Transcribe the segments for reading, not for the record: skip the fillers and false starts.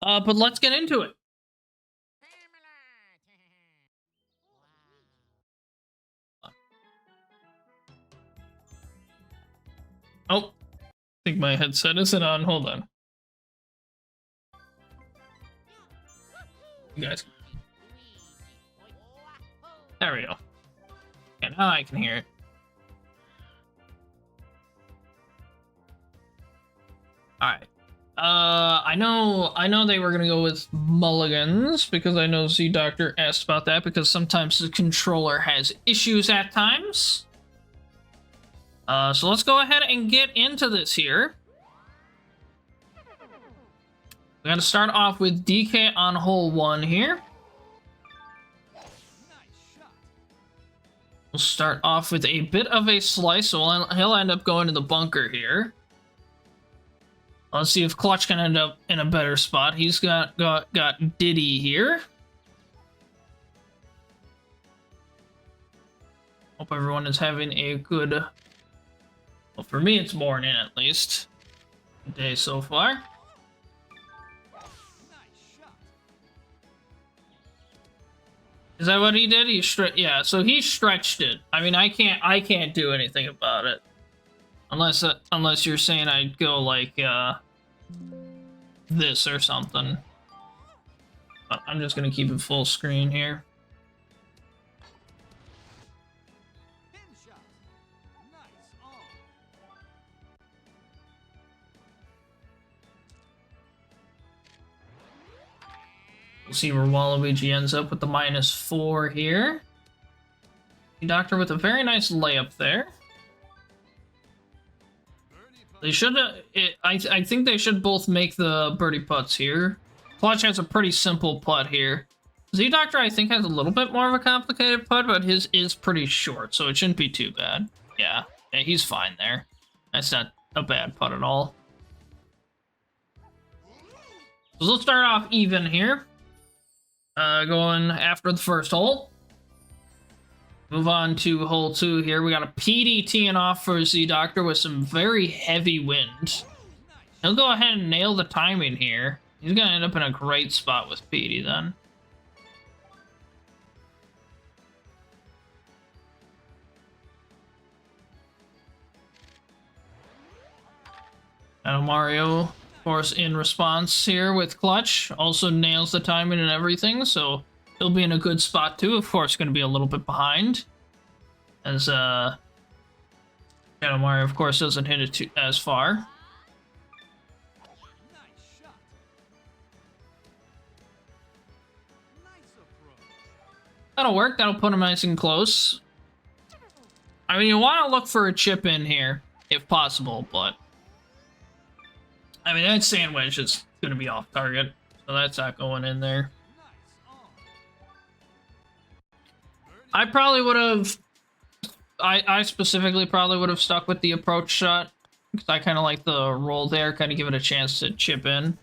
But let's get into it. Oh, I think my headset isn't on. Hold on. You guys. There we go. And now I can hear it. Alright. I know they were gonna go with mulligans because I know ZeDoctor asked about that because sometimes the controller has issues at times. So let's go ahead and get into this here. We're gonna start off with DK on hole 1 here. We'll start off with a bit of a slice, so he'll end up going to the bunker here. Let's see if Clutch can end up in a better spot. He's got Diddy here. Hope everyone is having a good... Well, for me, it's morning at least. Day so far. Is that what he did? Yeah, so he stretched it. I mean, I can't do anything about it. Unless you're saying I'd go like this or something. But I'm just gonna keep it full screen here. We'll see where Waluigi ends up with the -4 here. Doctor with a very nice layup there. They should. I think they should both make the birdie putts here. Clutch has a pretty simple putt here. ZeDoctor, I think, has a little bit more of a complicated putt, but his is pretty short, so it shouldn't be too bad. Yeah, he's fine there. That's not a bad putt at all. So let's start off even here. Going after the first hole. Move on to hole 2 here. We got a PD teeing off for ZeDoctor with some very heavy wind. He'll go ahead and nail the timing here. He's going to end up in a great spot with PD then. Now Mario, of course, in response here with Clutch. Also nails the timing and everything, so he'll be in a good spot too. Of course, going to be a little bit behind. As Shadow Mario, of course, doesn't hit it as far. That'll work. That'll put him nice and close. I mean, you want to look for a chip in here, if possible, but... I mean, that sandwich is going to be off target, so that's not going in there. I probably would have... I specifically probably would have stuck with the approach shot, because I kind of like the roll there, kind of give it a chance to chip in.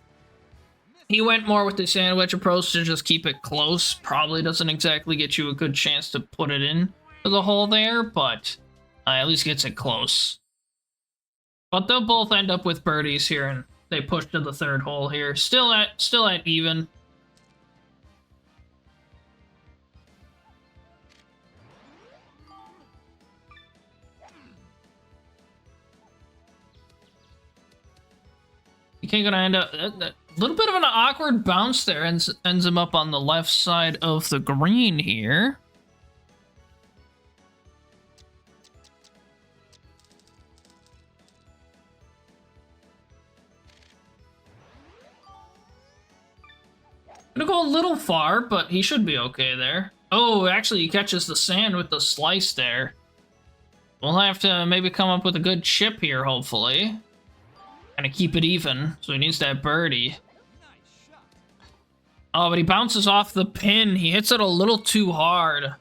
He went more with the sandwich approach to just keep it close. Probably doesn't exactly get you a good chance to put it in to the hole there, but at least gets it close. But they'll both end up with birdies here, and they push to the third hole here. Still at even. You can't gonna end up a little bit of an awkward bounce there, ends him up on the left side of the green here. Gonna go a little far, but he should be okay there. Oh, actually, he catches the sand with the slice there. We'll have to maybe come up with a good chip here, hopefully. Kind of keep it even, so he needs that birdie. Oh, but he bounces off the pin. He hits it a little too hard.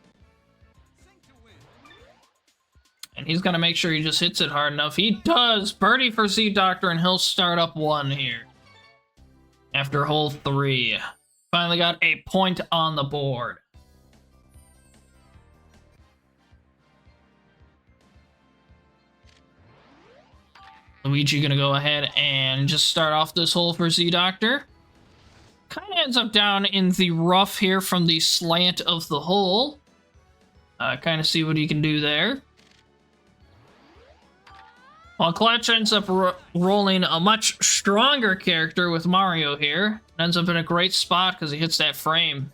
And he's gonna make sure he just hits it hard enough. He does! Birdie for ZeDoctor, and he'll start up 1 here. After hole 3. Finally got a point on the board. Luigi gonna go ahead and just start off this hole for ZeDoctor. kind of ends up down in the rough here from the slant of the hole. Kind of see what he can do there. While Clutch ends up rolling a much stronger character with Mario here. Ends up in a great spot because he hits that frame.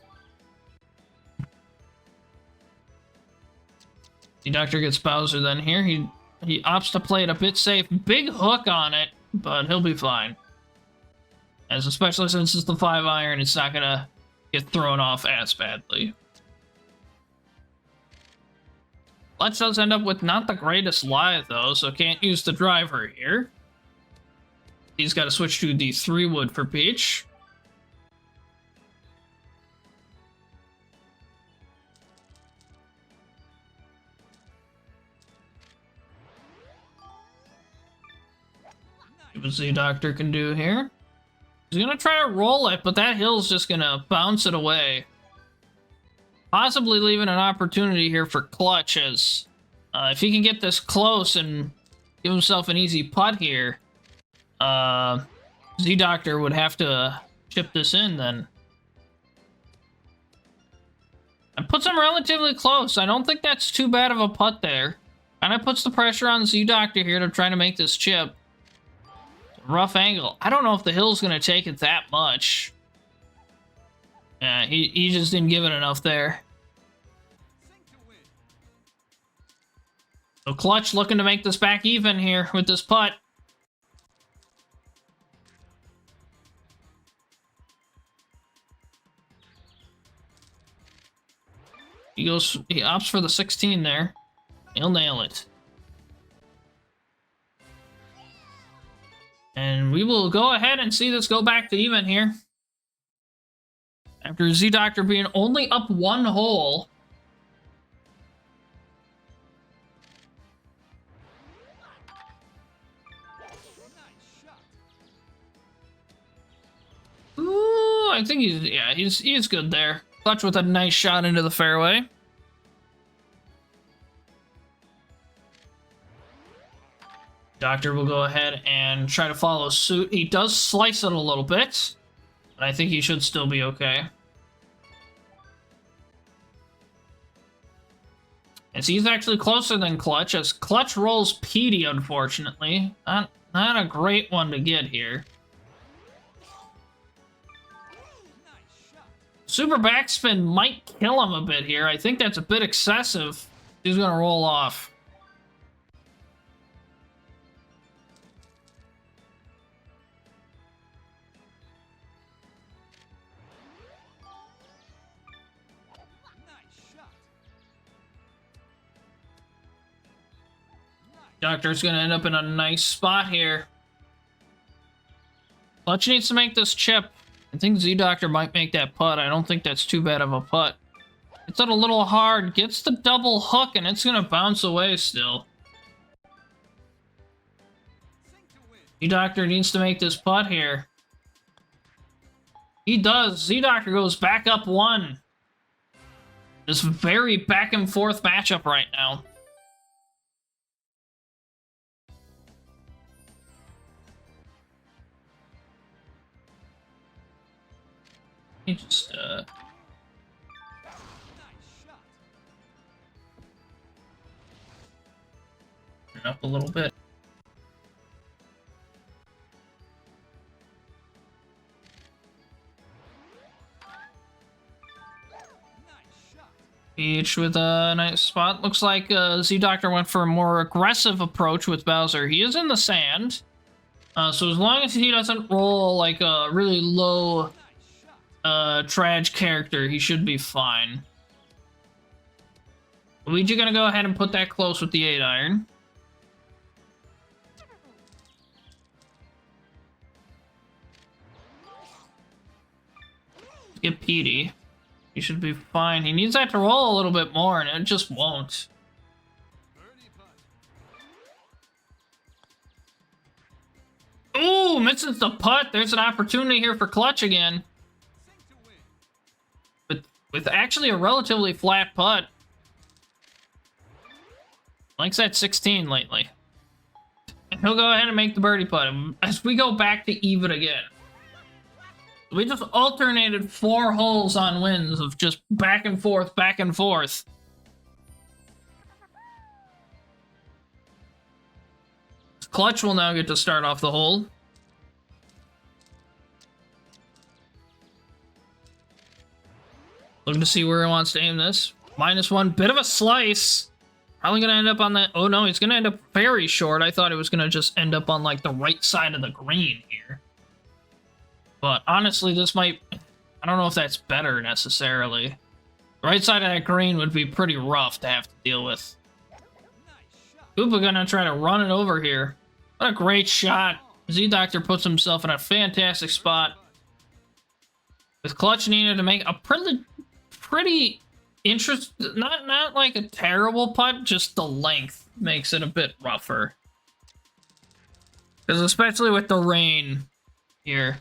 ZeDoctor gets Bowser then here. He opts to play it a bit safe. Big hook on it, but he'll be fine. As especially since it's the 5-iron, it's not gonna get thrown off as badly. Clutch does end up with not the greatest life though, so can't use the driver here. He's got to switch to the 3-wood for Peach. See what ZeDoctor can do here. He's gonna try to roll it, but that hill's just gonna bounce it away. Possibly leaving an opportunity here for Clutch as if he can get this close and give himself an easy putt here, ZeDoctor would have to chip this in then. And puts him relatively close. I don't think that's too bad of a putt there. Kind of puts the pressure on ZeDoctor here to try to make this chip. Rough angle. I don't know if the hill's going to take it that much. Yeah, he just didn't give it enough there. So Clutch looking to make this back even here with this putt. He opts for the 16 there. He'll nail it. And we will go ahead and see this go back to even here. After ZeDoctor being only up 1 hole. Ooh, I think he's good there. Clutch with a nice shot into the fairway. Doctor will go ahead and try to follow suit. He does slice it a little bit, but I think he should still be okay. And so he's actually closer than Clutch, as Clutch rolls Petey, unfortunately. Not a great one to get here. Super backspin might kill him a bit here. I think that's a bit excessive. He's going to roll off. Doctor's gonna end up in a nice spot here. Clutch needs to make this chip. I think ZeDoctor might make that putt. I don't think that's too bad of a putt. It's a little hard. Gets the double hook, and it's gonna bounce away still. ZeDoctor needs to make this putt here. He does. ZeDoctor goes back up 1. This very back and forth matchup right now. He just turn up a little bit. Peach with a nice spot. Looks like ZeDoctor went for a more aggressive approach with Bowser. He is in the sand. So as long as he doesn't roll like a really low Trage character, he should be fine. Luigi gonna go ahead and put that close with the 8-iron. Get Petey. He should be fine. He needs that to roll a little bit more, and it just won't. Ooh, misses the putt. There's an opportunity here for Clutch again. With actually a relatively flat putt. Likes that 16 lately. And he'll go ahead and make the birdie putt as we go back to even again. We just alternated 4 holes on wins of just back and forth, back and forth. Clutch will now get to start off the hole. Looking to see where he wants to aim this. -1, bit of a slice. Probably gonna end up on that. Oh no, he's gonna end up very short. I thought it was gonna just end up on like the right side of the green here. But honestly, this might... I don't know if that's better necessarily. The right side of that green would be pretty rough to have to deal with. Koopa gonna try to run it over here. What a great shot. ZeDoctor puts himself in a fantastic spot. With Clutch needed to make a pretty interesting... Not like a terrible putt, just the length makes it a bit rougher. Because especially with the rain here.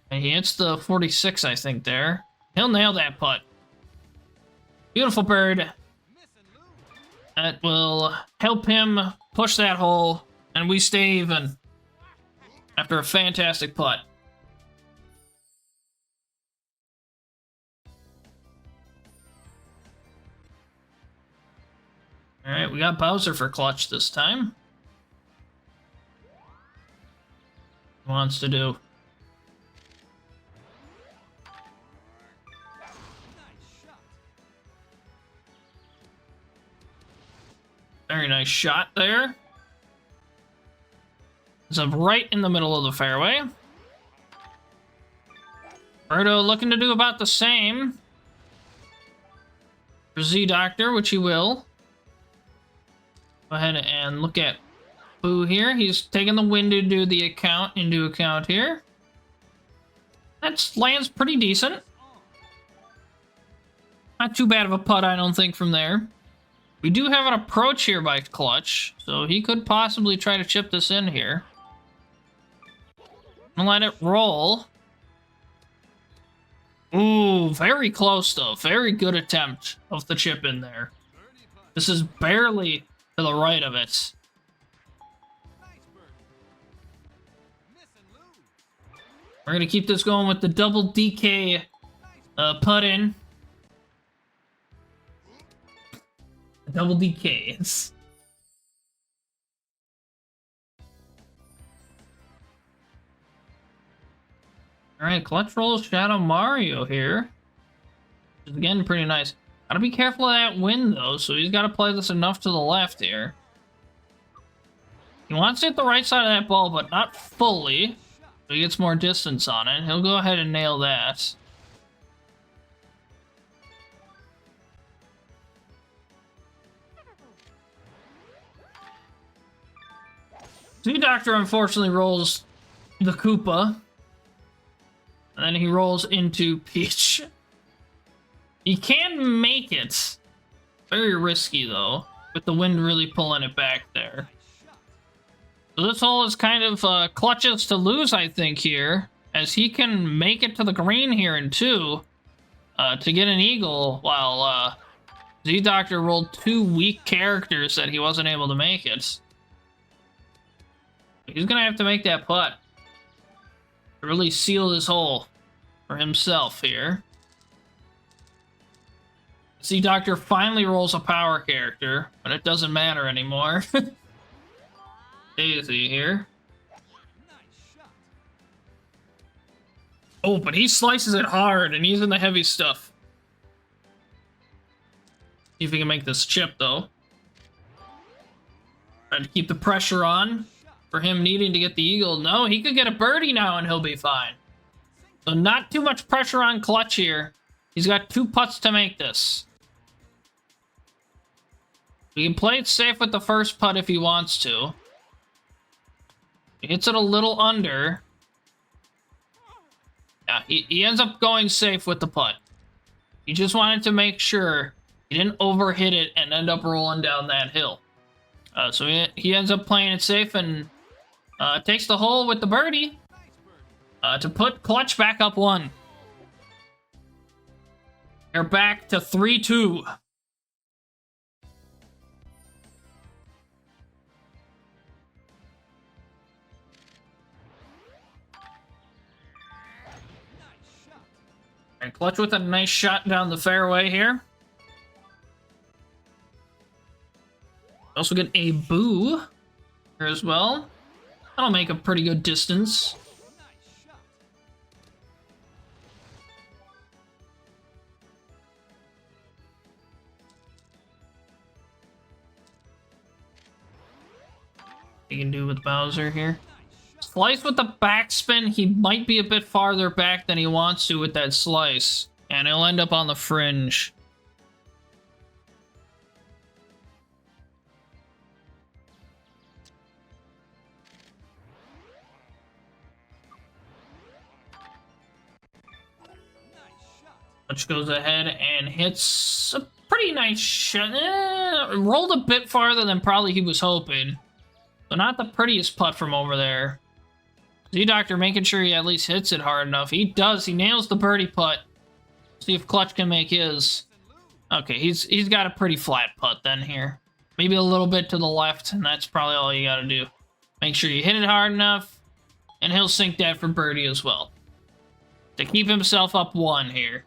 And he hits the 46, I think, there. He'll nail that putt. Beautiful bird. That will help him push that hole, and we stay even after a fantastic putt. All right, we got Bowser for Clutch this time. What he wants to do? Very nice shot there. It's up right in the middle of the fairway. Birdo looking to do about the same for ZeDoctor, which he will. Go ahead and look at Boo here. He's taking the wind into account here. That lands pretty decent. Not too bad of a putt, I don't think, from there. We do have an approach here by Clutch, so he could possibly try to chip this in here. And let it roll. Ooh, very close though. Very good attempt of the chip in there. This is barely to the right of it. We're going to keep this going with the double DK putt in. Double DKs. Alright, Clutch rolls Shadow Mario here. Which is again pretty nice. Gotta be careful of that wind though, so he's gotta play this enough to the left here. He wants to hit the right side of that ball, but not fully. So he gets more distance on it. He'll go ahead and nail that. ZeDoctor unfortunately rolls the Koopa. And then he rolls into Peach. He can make it. Very risky though, with the wind really pulling it back there. So this hole is kind of Clutch's to lose, I think, here. As he can make it to the green here in 2 to get an eagle, while ZeDoctor rolled 2 weak characters that he wasn't able to make it. He's gonna have to make that putt to really seal this hole for himself here. ZeDoctor finally rolls a power character, but it doesn't matter anymore. Daisy here. Oh, but he slices it hard, and he's in the heavy stuff. See if he can make this chip, though. Trying to keep the pressure on for him needing to get the eagle. No, he could get a birdie now, and he'll be fine. So not too much pressure on Clutch here. He's got 2 putts to make this. He can play it safe with the first putt if he wants to. He hits it a little under. Yeah, he ends up going safe with the putt. He just wanted to make sure he didn't overhit it and end up rolling down that hill. So he ends up playing it safe and takes the hole with the birdie to put Clutch back up 1. They're back to 3-2. And Clutch with a nice shot down the fairway here. Also get a boo here as well. That'll make a pretty good distance. You can do with Bowser here. Slice with the backspin. He might be a bit farther back than he wants to with that slice. And he'll end up on the fringe. Which goes ahead and hits a pretty nice shot. Rolled a bit farther than probably he was hoping. So not the prettiest putt from over there. ZeDoctor making sure he at least hits it hard enough. He does. He nails the birdie putt. See if Clutch can make his. Okay, he's got a pretty flat putt then here. Maybe a little bit to the left, and that's probably all you gotta do. Make sure you hit it hard enough, and he'll sink that for birdie as well. To keep himself up one here.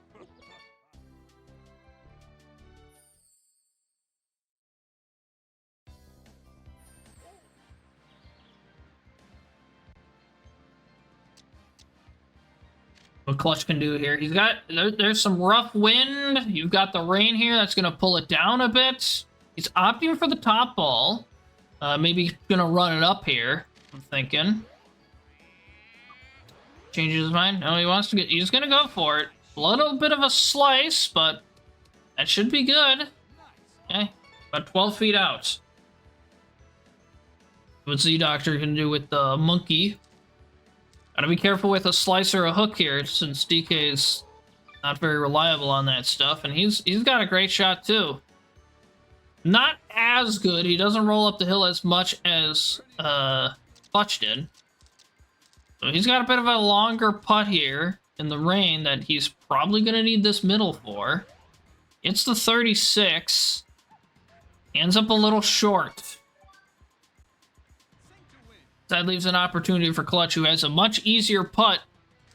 What Clutch can do here. He's got, there's some rough wind. You've got the rain here. That's going to pull it down a bit. He's opting for the top ball. Maybe going to run it up here, I'm thinking. Changes his mind. No, he wants to get, he's going to go for it. A little bit of a slice, but that should be good. Okay, about 12 feet out. What ZeDoctor can do with the monkey. Gotta be careful with a slice or a hook here, since DK's not very reliable on that stuff, and he's got a great shot too. Not as good. He doesn't roll up the hill as much as Clutch did. So he's got a bit of a longer putt here in the rain that he's probably gonna need this middle for. It's the 36. Ends up a little short. That leaves an opportunity for Clutch, who has a much easier putt,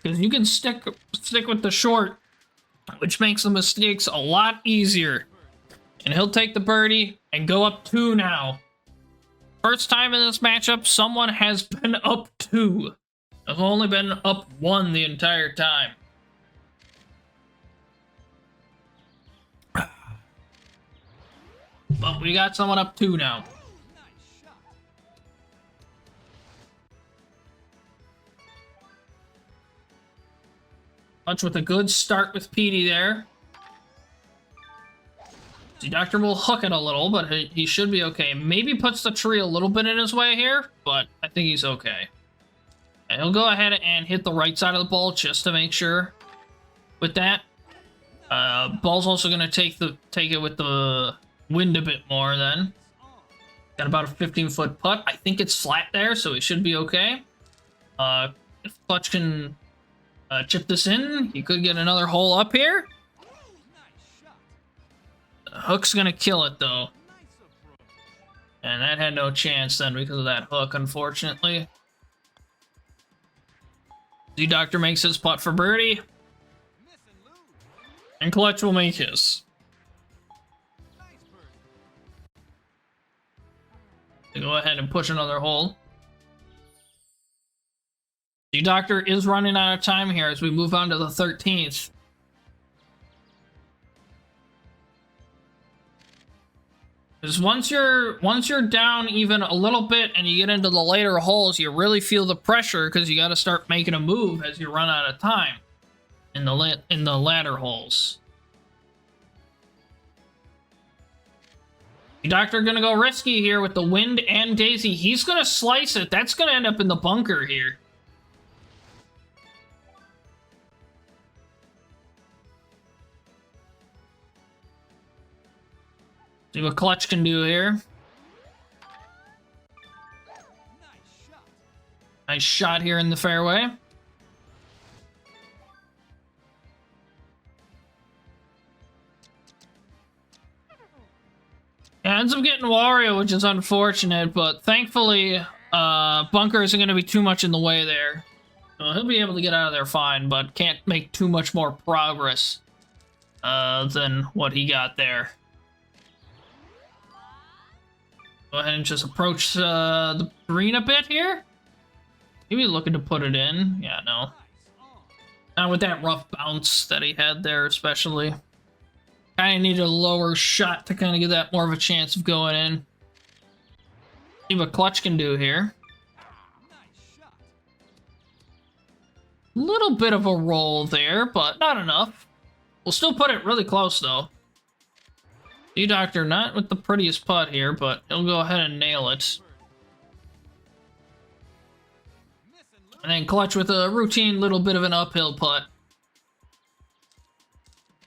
because you can stick with the short, which makes the mistakes a lot easier. And he'll take the birdie and go up 2 now. First time in this matchup, someone has been up 2. I've only been up 1 the entire time. But we got someone up 2 now. Clutch with a good start with Petey there. ZeDoctor will hook it a little, but he should be okay. Maybe puts the tree a little bit in his way here, but I think he's okay. And he'll go ahead and hit the right side of the ball just to make sure with that. Ball's also going to take it with the wind a bit more then. Got about a 15-foot putt. I think it's flat there, so he should be okay. If Clutch can chip this in, he could get another hole up here. The hook's gonna kill it though. And that had no chance then because of that hook, unfortunately. ZeDoctor makes his putt for birdie. And Clutch will make his. Go ahead and push another hole. ZeDoctor is running out of time here as we move on to the 13th. Because once you're down even a little bit and you get into the later holes, you really feel the pressure because you got to start making a move as you run out of time in the latter holes. ZeDoctor gonna go risky here with the wind and Daisy. He's gonna slice it. That's gonna end up in the bunker here. See what Clutch can do here. Nice shot here in the fairway. Yeah, ends up getting Wario, which is unfortunate, but thankfully, bunker isn't going to be too much in the way there. So he'll be able to get out of there fine, but can't make too much more progress than what he got there. Go ahead and just approach the green a bit here. Maybe looking to put it in. Yeah, no. Not with that rough bounce that he had there, especially. Kind of need a lower shot to kind of give that more of a chance of going in. See what Clutch can do here. Little bit of a roll there, but not enough. We'll still put it really close, though. ZeDoctor, not with the prettiest putt here, but he'll go ahead and nail it. And then Clutch with a routine little bit of an uphill putt.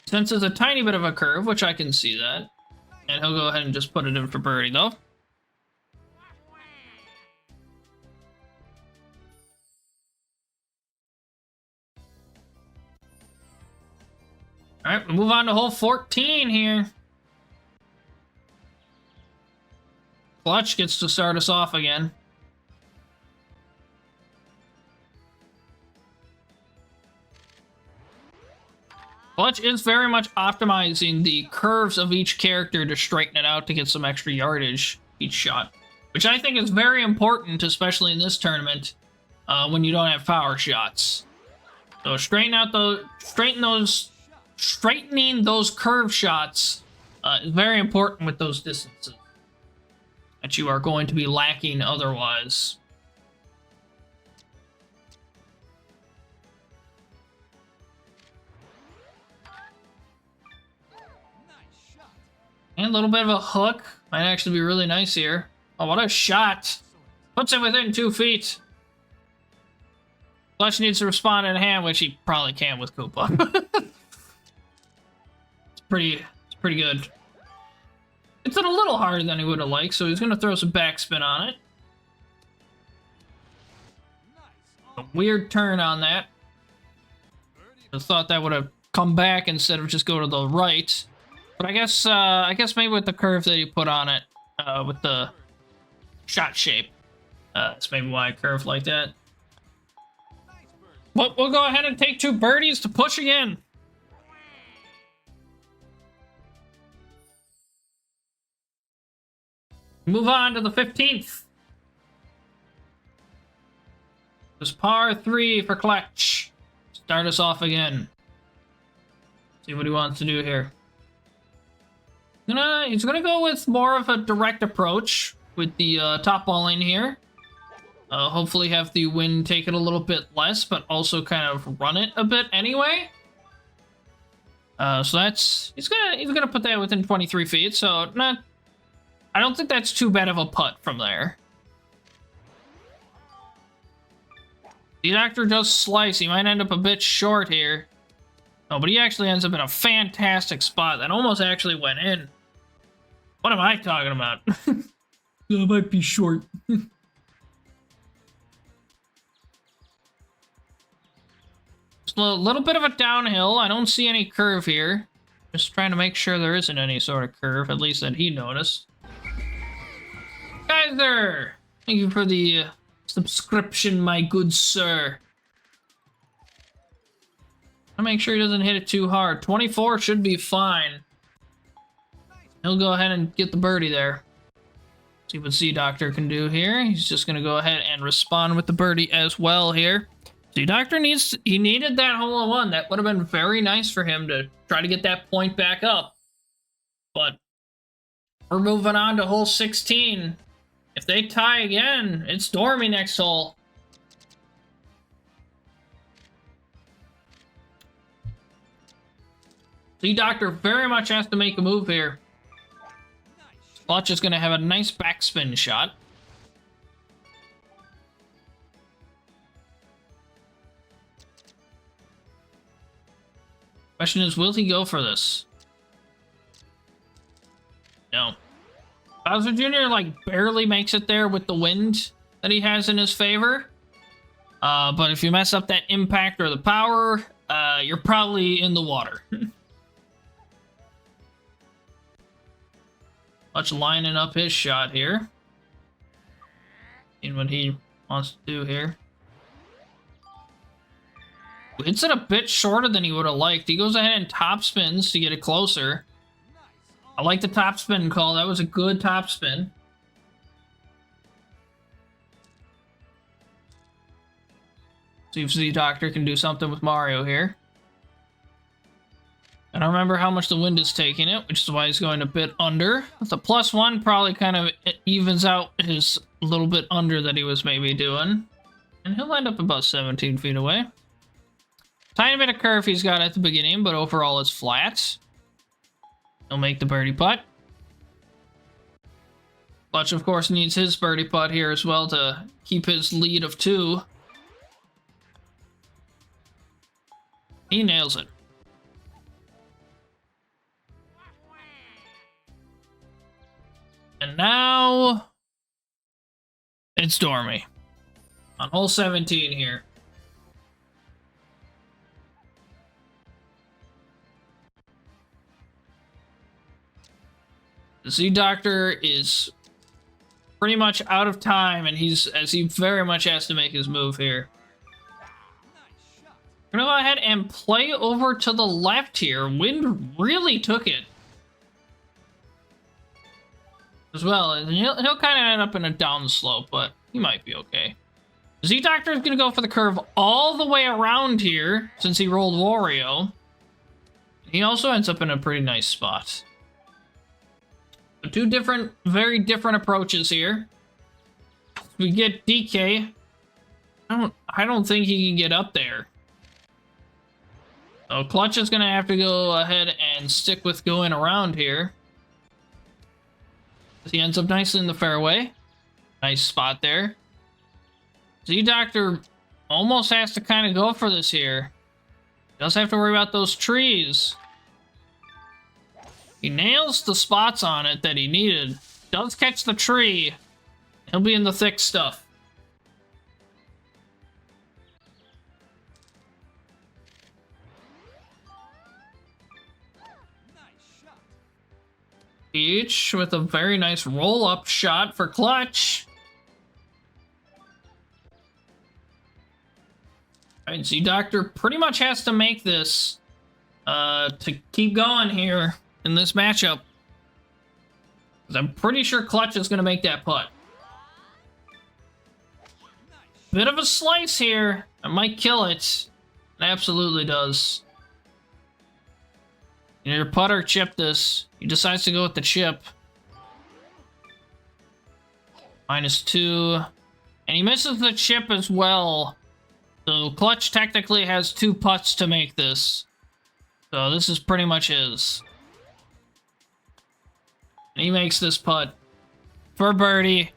Since it's a tiny bit of a curve, which I can see that. And he'll go ahead and just put it in for birdie, though. Alright, we move on to hole 14 here. Clutch gets to start us off again. Clutch is very much optimizing the curves of each character to straighten it out to get some extra yardage each shot, which I think is very important, especially in this tournament, when you don't have power shots. So straightening those curve shots is very important with those distances that you are going to be lacking otherwise. And a little bit of a hook might actually be really nice here. Oh, what a shot! Puts it within 2 feet. Clutch needs to respond in hand, which he probably can with Koopa. It's pretty good. It's a little harder than he would have liked, so he's going to throw some backspin on it. A weird turn on that. I thought that would have come back instead of just go to the right. But I guess maybe with the curve that you put on it, with the shot shape, that's maybe why I curved like that. But we'll go ahead and take 2 birdies to push again. Move on to the 15th. There's par 3 for Clutch. Start us off again. See what he wants to do here. He's gonna go with more of a direct approach with the top balling here. Hopefully have the wind take it a little bit less, but also kind of run it a bit anyway. So that's he's gonna put that within 23 feet. So I don't think that's too bad of a putt from there. ZeDoctor does slice. He might end up a bit short here. Oh, but he actually ends up in a fantastic spot that almost actually went in. What am I talking about? It might be short. Just a little bit of a downhill. I don't see any curve here. Just trying to make sure there isn't any sort of curve, at least that he noticed. Geyser! Thank you for the subscription, my good sir. I'll make sure he doesn't hit it too hard. 24 should be fine. He'll go ahead and get the birdie there. See what ZeDoctor can do here. He's just going to go ahead and respond with the birdie as well here. ZeDoctor needed that hole-in-one. That would have been very nice for him to try to get that point back up. But we're moving on to hole 16. If they tie again, it's stormy next hole. ZeDoctor very much has to make a move here. Clutch is going to have a nice backspin shot. Question is, will he go for this? No. Bowser Jr. like barely makes it there with the wind that he has in his favor. But if you mess up that impact or the power, you're probably in the water. Clutch lining up his shot here. Seeing what he wants to do here. Hits it a bit shorter than he would have liked. He goes ahead and top spins to get it closer. I like the top spin call. That was a good top spin. See if ZeDoctor can do something with Mario here. I don't remember how much the wind is taking it, which is why he's going a bit under. The +1 probably kind of evens out his little bit under that he was maybe doing. And he'll end up about 17 feet away. Tiny bit of curve he's got at the beginning, but overall it's flat. He'll make the birdie putt. Clutch, of course, needs his birdie putt here as well to keep his lead of 2. He nails it. And now it's Stormy on hole 17 here. The ZeDoctor is pretty much out of time, and he very much has to make his move here. We're gonna go ahead and play over to the left here. Wind really took it as well, and he'll kind of end up in a down slope, but he might be okay. ZeDoctor is gonna go for the curve all the way around here since he rolled Wario. He also ends up in a pretty nice spot. So 2 very different approaches here. We get DK. I don't think he can get up there. So Clutch is gonna have to go ahead and stick with going around here. He ends up nicely in the fairway. Nice spot there. ZeDoctor almost has to kind of go for this here. Does have to worry about those trees. He nails the spots on it that he needed. Does catch the tree. He'll be in the thick stuff. Each with a very nice roll-up shot for Clutch. Alright, ZeDoctor pretty much has to make this to keep going here in this matchup. Because I'm pretty sure Clutch is going to make that putt. Bit of a slice here. I might kill it. It absolutely does. Your putter chip this. He decides to go with the chip. -2. And he misses the chip as well. So Clutch technically has 2 putts to make this. So this is pretty much his. And he makes this putt for birdie.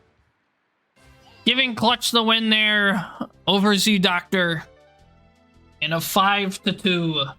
Giving Clutch the win there over ZeDoctor in a 5-2